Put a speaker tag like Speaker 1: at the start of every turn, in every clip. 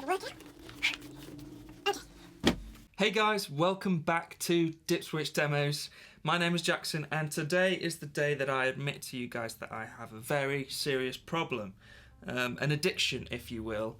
Speaker 1: it work out? Okay.
Speaker 2: Hey guys, welcome back to Dipswitch Demos. My name is Jackson and today is the day that I admit to you guys that I have a very serious problem. An addiction, if you will.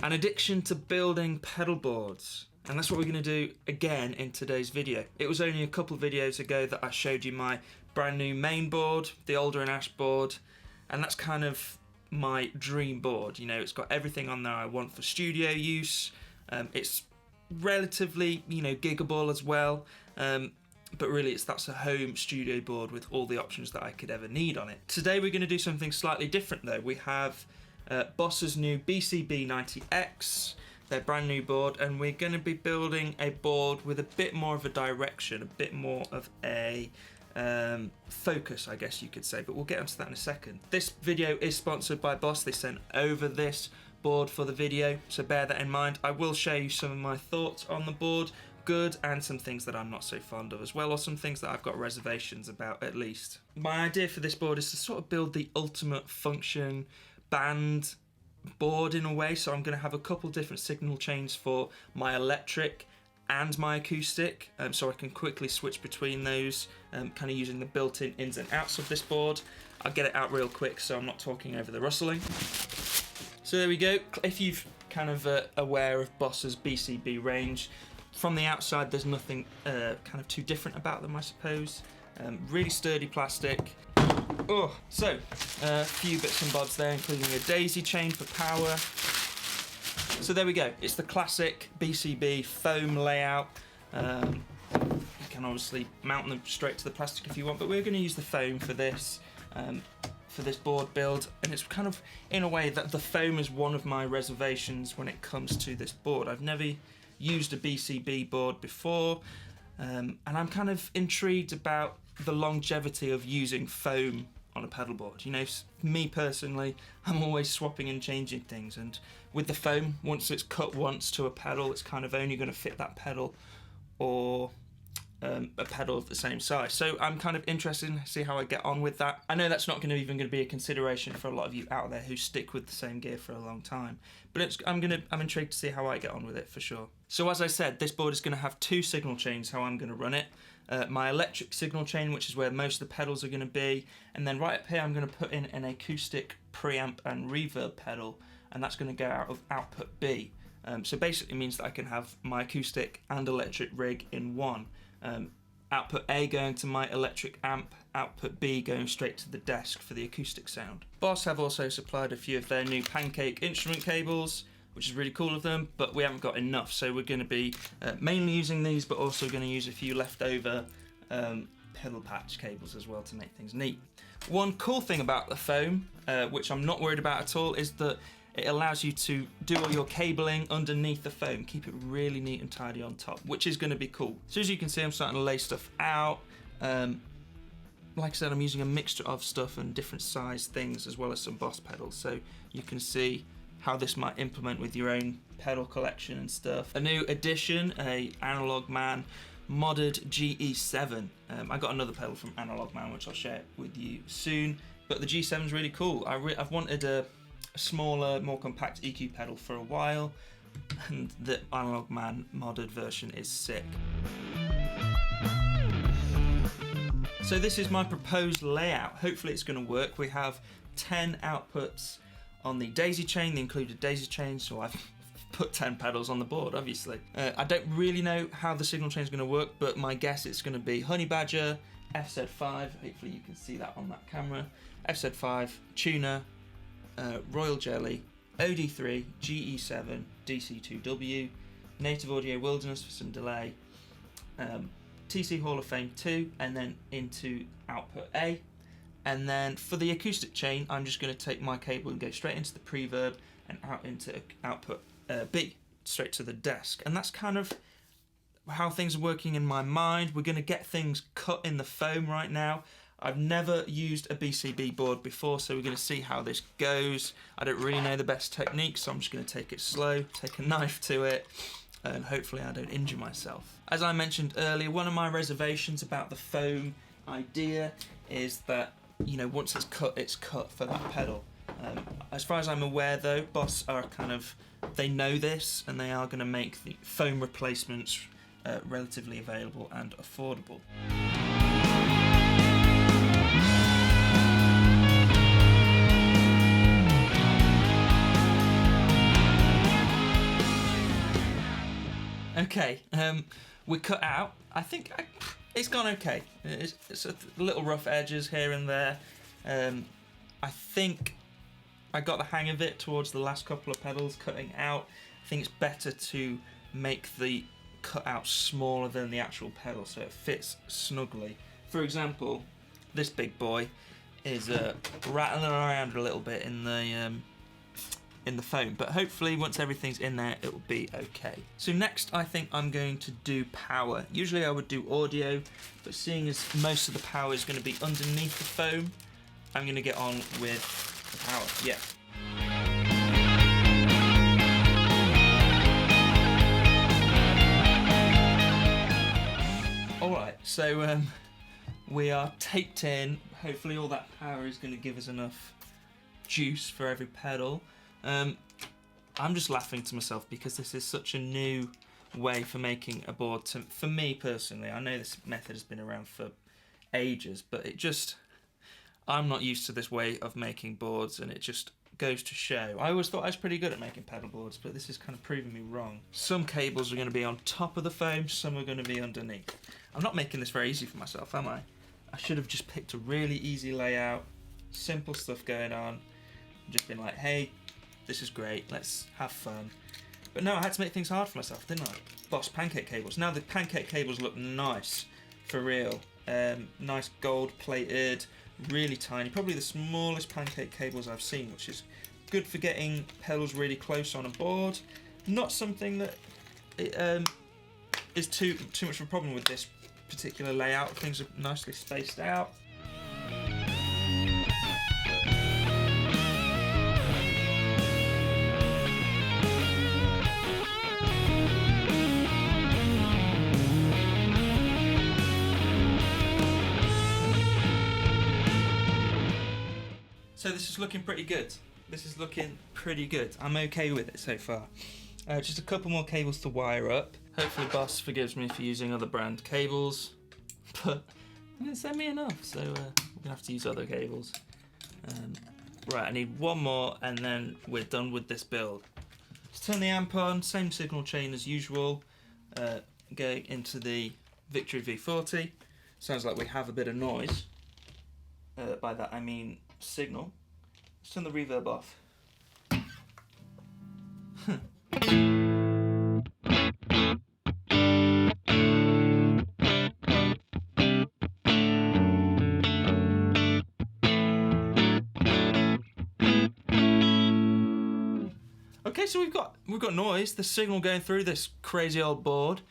Speaker 2: An addiction to building pedal boards. And that's what we're going to do again in today's video. It was only a couple of videos ago that I showed you my brand new main board, the Alder and Ash board, and that's kind of my dream board. You know, it's got everything on there I want for studio use. It's relatively, giggable as well. But really that's a home studio board with all the options that I could ever need on it. Today we're going to do something slightly different though. We have Boss's new BCB 90X, their brand new board, and we're going to be building a board with a bit more of a direction, a bit more of a focus, I guess you could say, but we'll get onto that in a second. This video is sponsored by Boss. They sent over this board for the video, so bear that in mind. I will show you some of my thoughts on the board, good, and some things that I'm not so fond of as well, or some things that I've got reservations about at least. My idea for this board is to sort of build the ultimate function band board in a way, so I'm going to have a couple different signal chains for my electric and my acoustic, so I can quickly switch between those, kind of using the built-in ins and outs of this board. I'll get it out real quick so I'm not talking over the rustling. So there we go. If you've kind of aware of Boss's BCB range, from the outside there's nothing kind of too different about them, I suppose. Really sturdy plastic. So a few bits and bobs there, including a daisy chain for power. So there we go. It's the classic BCB foam layout. You can obviously mount them straight to the plastic if you want, but we're going to use the foam for this board build, and it's kind of in a way that the foam is one of my reservations when it comes to this board. I've never used a BCB board before, and I'm kind of intrigued about the longevity of using foam on a pedal board. You know, me personally, I'm always swapping and changing things, and with the foam, once it's cut once to a pedal, it's kind of only going to fit that pedal or a pedal of the same size. So I'm kind of interested in see how I get on with that. I know that's not going to be a consideration for a lot of you out there who stick with the same gear for a long time, but I'm intrigued to see how I get on with it for sure. So as I said, this board is going to have two signal chains how I'm going to run it. My electric signal chain, which is where most of the pedals are going to be, and then right up here I'm going to put in an acoustic preamp and reverb pedal, and that's going to go out of output B. So basically it means that I can have my acoustic and electric rig in one. Output A going to my electric amp, output B going straight to the desk for the acoustic sound. Boss have also supplied a few of their new Pancake instrument cables, which is really cool of them, but we haven't got enough, so we're going to be mainly using these, but also going to use a few leftover pedal patch cables as well to make things neat. One cool thing about the foam, which I'm not worried about at all, is that it allows you to do all your cabling underneath the foam, keep it really neat and tidy on top, which is going to be cool. So as you can see, I'm starting to lay stuff out. Like I said, I'm using a mixture of stuff and different size things, as well as some Boss pedals, so you can see how this might implement with your own pedal collection and stuff. A new addition, a Analog Man modded GE7. I got another pedal from Analog Man, which I'll share with you soon, but the G7 is really cool. I've wanted a smaller, more compact EQ pedal for a while, and the Analog Man modded version is sick. So this is my proposed layout. Hopefully it's going to work. We have 10 outputs on the daisy chain, the included daisy chain, so I've put 10 pedals on the board, obviously. I don't really know how the signal chain is going to work, but my guess it's going to be Honey Badger, FZ5, hopefully you can see that on that camera, FZ5, Tuner, Royal Jelly, OD3, GE7, DC2W, Native Audio Wilderness for some delay, TC Hall of Fame 2, and then into output A. And then for the acoustic chain, I'm just going to take my cable and go straight into the preverb and out into output B, straight to the desk. And that's kind of how things are working in my mind. We're going to get things cut in the foam right now. I've never used a BCB board before, so we're going to see how this goes. I don't really know the best technique, so I'm just going to take it slow, take a knife to it, and hopefully I don't injure myself. As I mentioned earlier, one of my reservations about the foam idea is that, once it's cut for that pedal. As far as I'm aware though, Boss are they know this, and they are going to make the foam replacements relatively available and affordable. Okay, we cut out. I think it's gone okay. It's a little rough edges here and there. I think I got the hang of it towards the last couple of pedals cutting out. I think it's better to make the cutout smaller than the actual pedal so it fits snugly. For example, this big boy is rattling around a little bit in the foam, but hopefully once everything's in there it will be okay. So next I think I'm going to do power. Usually I would do audio, but seeing as most of the power is going to be underneath the foam, I'm going to get on with the power. Yeah. Alright, so we are taped in. Hopefully all that power is going to give us enough juice for every pedal. I'm just laughing to myself because this is such a new way for making a board. For me personally, I know this method has been around for ages, but I'm not used to this way of making boards, and it just goes to show. I always thought I was pretty good at making pedal boards, but this is kind of proving me wrong. Some cables are going to be on top of the foam, some are going to be underneath. I'm not making this very easy for myself, am I? I should have just picked a really easy layout, simple stuff going on, and just been like, hey, this is great, let's have fun. But no, I had to make things hard for myself, didn't I? Boss pancake cables. Now the pancake cables look nice, for real. Nice gold plated, really tiny, probably the smallest pancake cables I've seen, which is good for getting pedals really close on a board. Not something that is too much of a problem with this particular layout. Things are nicely spaced out. So this is looking pretty good. This is looking pretty good. I'm okay with it so far. Just a couple more cables to wire up. Hopefully Boss forgives me for using other brand cables, but they didn't send me enough, so we're gonna have to use other cables. Right, I need one more and then we're done with this build. Let's turn the amp on, same signal chain as usual. Go into the Victory V40. Sounds like we have a bit of noise. By that I mean signal. Let's turn the reverb off. Okay, so we've got noise, the signal going through this crazy old board.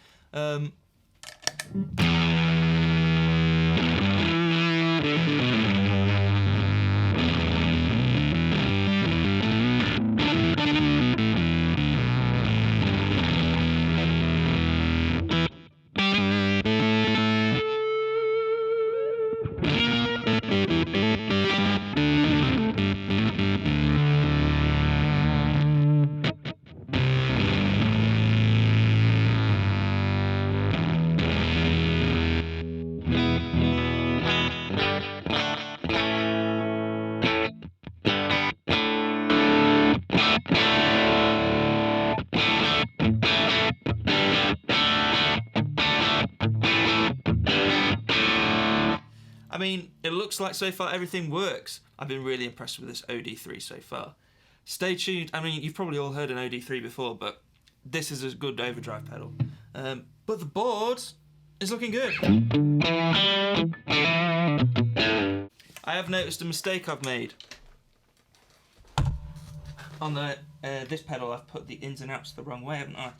Speaker 2: I mean, it looks like so far everything works. I've been really impressed with this OD3 so far. Stay tuned. I mean, you've probably all heard an OD3 before, but this is a good overdrive pedal. But the board is looking good. I have noticed a mistake I've made. On this pedal, I've put the ins and outs the wrong way, haven't I?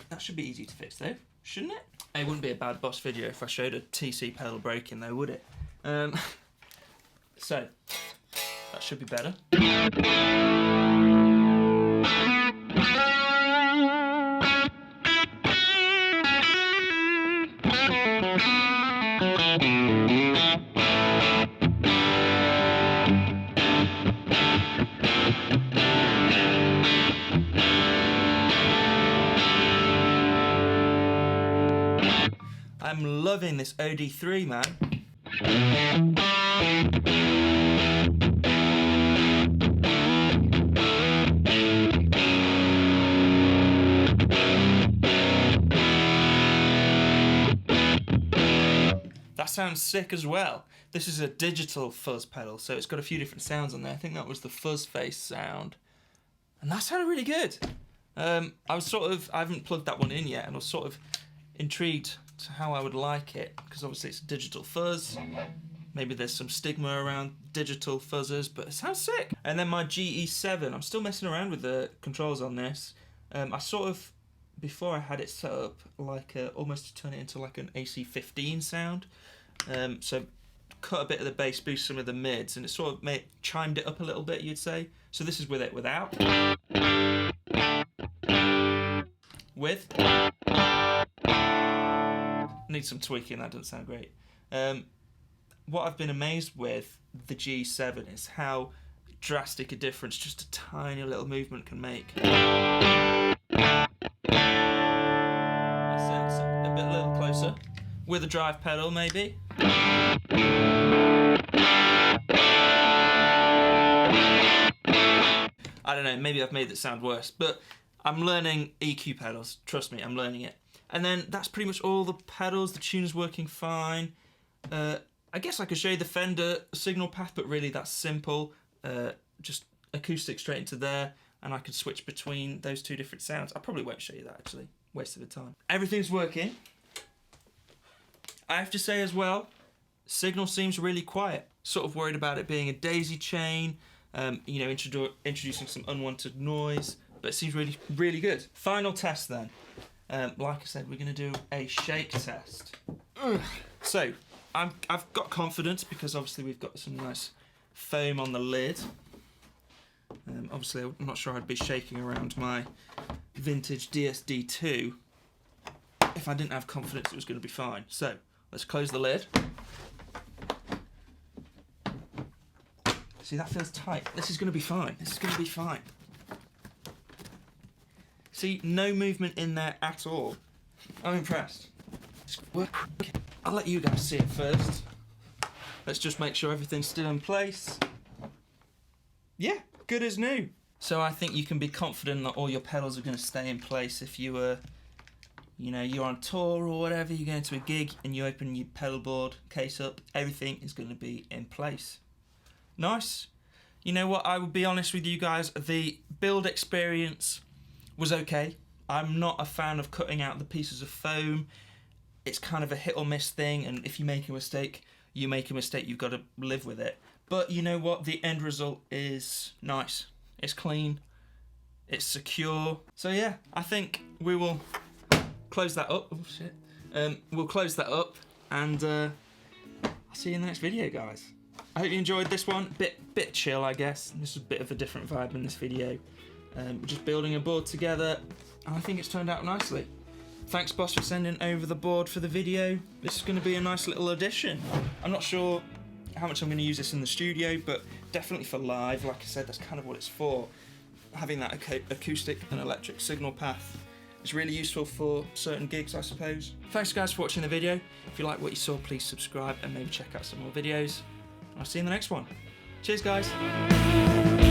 Speaker 2: That should be easy to fix though, shouldn't it? It wouldn't be a bad Boss video if I showed a TC pedal breaking though, would it? So, that should be better. I'm loving this OD3, man. That sounds sick as well. This is a digital fuzz pedal, so it's got a few different sounds on there. I think that was the fuzz face sound. And that sounded really good. I haven't plugged that one in yet, and I was sort of intrigued to how I would like it, because obviously it's a digital fuzz. Maybe there's some stigma around digital fuzzers, but it sounds sick. And then my GE7, I'm still messing around with the controls on this. I sort of, before I had it set up, like almost to turn it into like an AC15 sound. So cut a bit of the bass, boost some of the mids, and it sort of chimed it up a little bit, you'd say. So this is with it without. With. Needs some tweaking, that doesn't sound great. What I've been amazed with the G7 is how drastic a difference just a tiny little movement can make. That's it, a little closer. With a drive pedal, maybe. I don't know, maybe I've made it sound worse, but I'm learning EQ pedals, trust me, I'm learning it. And then that's pretty much all the pedals, the tuner's working fine. I guess I could show you the Fender signal path, but really that's simple. Just acoustic straight into there, and I could switch between those two different sounds. I probably won't show you that actually, waste of the time. Everything's working. I have to say as well, signal seems really quiet. Sort of worried about it being a daisy chain, you know, introducing some unwanted noise, but it seems really, really good. Final test then. Like I said, we're going to do a shake test. So, I've got confidence because obviously we've got some nice foam on the lid. Obviously, I'm not sure I'd be shaking around my vintage DSD2 if I didn't have confidence it was going to be fine. So, let's close the lid. See, that feels tight. This is going to be fine. This is going to be fine. See, no movement in there at all. I'm impressed. I'll let you guys see it first. Let's just make sure everything's still in place. Yeah, good as new. So I think you can be confident that all your pedals are going to stay in place if you were, you know, you're on tour or whatever, you're going to a gig and you open your pedal board case up, everything is going to be in place. Nice. You know what, I will be honest with you guys, the build experience was okay. I'm not a fan of cutting out the pieces of foam. It's kind of a hit or miss thing, and if you make a mistake, you make a mistake, you've got to live with it. But you know what, the end result is nice. It's clean, it's secure. So yeah, I think we will close that up. Oh shit. We'll close that up, and I'll see you in the next video, guys. I hope you enjoyed this one. Bit chill, I guess. This is a bit of a different vibe in this video. We're just building a board together, and I think it's turned out nicely. Thanks, boss, for sending over the board for the video. This is going to be a nice little addition. I'm not sure how much I'm going to use this in the studio, but definitely for live. Like I said, that's kind of what it's for. Having that acoustic and electric signal path is really useful for certain gigs, I suppose. Thanks, guys, for watching the video. If you like what you saw, please subscribe and maybe check out some more videos. I'll see you in the next one. Cheers, guys.